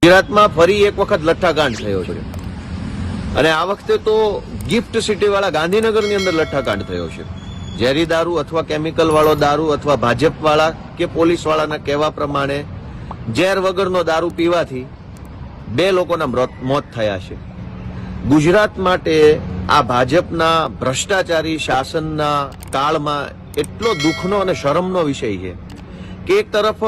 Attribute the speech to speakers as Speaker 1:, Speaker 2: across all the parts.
Speaker 1: ગુજરાતમાં ફરી એક વખત લઠ્ઠાકાંડ થયો છે અને આ વખતે તો ગિફ્ટ સિટી વાળા ગાંધીનગરની અંદર લઠ્ઠાકાંડ થયો છે. ઝેરી દારૂ અથવા કેમિકલ વાળો દારૂ અથવા ભાજપ વાળા કે પોલીસ વાળાના કહેવા પ્રમાણે ઝેર વગરનો દારૂ પીવાથી 2 લોકોના મોત થયા છે. ગુજરાત માટે આ ભાજપના ભ્રષ્ટાચારી શાસનના કાળમાં એટલો દુઃખનો અને શરમનો વિષય છે કે એક તરફ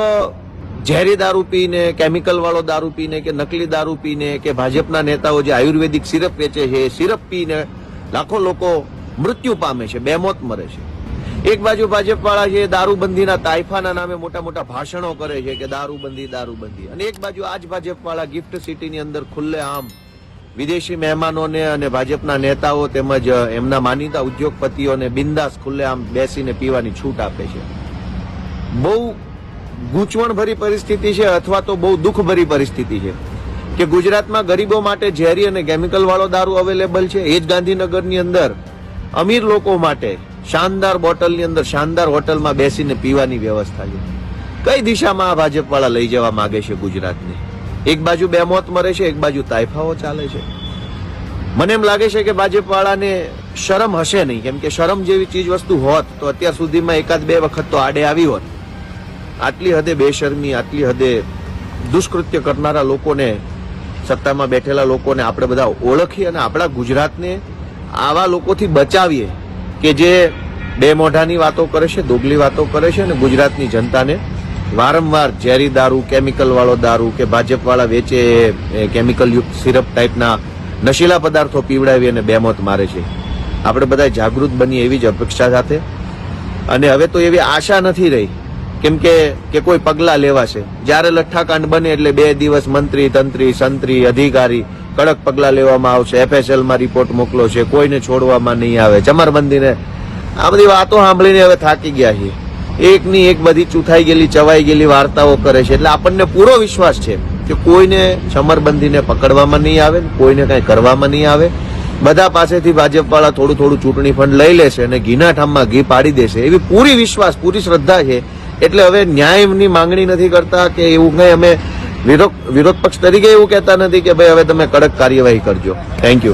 Speaker 1: ઝેરી દારૂ પીને, કેમિકલ વાળો દારૂ પીને કે નકલી દારૂ પીને કે ભાજપના નેતાઓ જે આયુર્વેદિક સિરપ વેચે છે એ સિરપ પીને લાખો લોકો મૃત્યુ પામે છે, બેમોત મરે છે. એક બાજુ ભાજપ વાળા છે દારૂબંધીના તાઇફાના નામે મોટા મોટા ભાષણો કરે છે કે દારૂબંધી દારૂબંધી, અને એક બાજુ આજ ભાજપ વાળા ગિફ્ટ સિટીની અંદર ખુલ્લે આમ વિદેશી મહેમાનોને અને ભાજપના નેતાઓ તેમજ એમના માનીતા ઉદ્યોગપતિઓને બિંદાસ ખુલ્લે આમ બેસીને પીવાની છૂટ આપે છે. બહુ ગૂંચવણભરી પરિસ્થિતિ છે અથવા તો બહુ દુઃખભરી પરિસ્થિતિ છે કે ગુજરાતમાં ગરીબો માટે ઝેરી અને કેમિકલ વાળો દારૂ અવેલેબલ છે. એ જ ગાંધીનગરની અંદર અમીર લોકો માટે શાનદાર બોટલની અંદર શાનદાર હોટલમાં બેસીને પીવાની વ્યવસ્થા છે. કઈ દિશામાં આ ભાજપ વાળા લઈ જવા માંગે છે ગુજરાતને? એક બાજુ બેમોત મરે છે, એક બાજુ તાઇફાઓ ચાલે છે. મને એમ લાગે છે કે ભાજપ વાળાને શરમ હશે નહીં, કેમ કે શરમ જેવી ચીજ વસ્તુ હોત તો અત્યાર સુધીમાં 1-2 વખત તો આડે આવી હોત. આટલી હદે બેશરમી, આટલી હદે દુષ્કૃત્ય કરનારા લોકોને, સત્તામાં બેઠેલા લોકોને આપણે બધા ઓળખી અને આપણા ગુજરાતને આવા લોકોથી બચાવીએ કે જે બે મોઢાની વાતો કરે છે, દોગલી વાતો કરે છે અને ગુજરાતની જનતાને વારંવાર ઝેરી દારૂ, કેમિકલ વાળો દારૂ કે ભાજપ વાળા વેચે કેમિકલ યુક્ત સિરપ ટાઈપના નશીલા પદાર્થો પીવડાવી અને બેમોત મારે છે. આપણે બધા જાગૃત બનીએ એવી જ અપેક્ષા સાથે, અને હવે તો એવી આશા નથી રહી કેમ કે કોઈ પગલા લેવાશે. જ્યારે લઠ્ઠાકાંડ બને એટલે 2 દિવસ મંત્રી, તંત્રી, સંત્રી, અધિકારી કડક પગલા લેવામાં આવશે, FSL માં રિપોર્ટ મોકલો છે, કોઈને છોડવામાં નહીં આવે, ચમરબંધીને. આ બધી વાતો સાંભળીને હવે થાકી ગયા છીએ. એકની એક બધી ચૂથાઈ ગયેલી, ચવાઈ ગયેલી વાર્તાઓ કરે છે. એટલે આપણને પૂરો વિશ્વાસ છે કે કોઈને ચમરબંધીને પકડવામાં નહીં આવે, કોઈને કઈ કરવામાં નહીં આવે. બધા પાસેથી ભાજપ વાળા થોડું થોડું ચૂંટણી ફંડ લઈ લેશે અને ઘીના ઠામમાં ઘી પાડી દેશે એવી પૂરી વિશ્વાસ, પૂરી શ્રદ્ધા છે. એટલે હવે ન્યાયની માંગણી નથી કરતા કે એવું કઈ અમે વિરોધ પક્ષ તરીકે એવું કહેતા નથી કે ભાઈ હવે તમે કડક કાર્યવાહી કરજો. Thank you.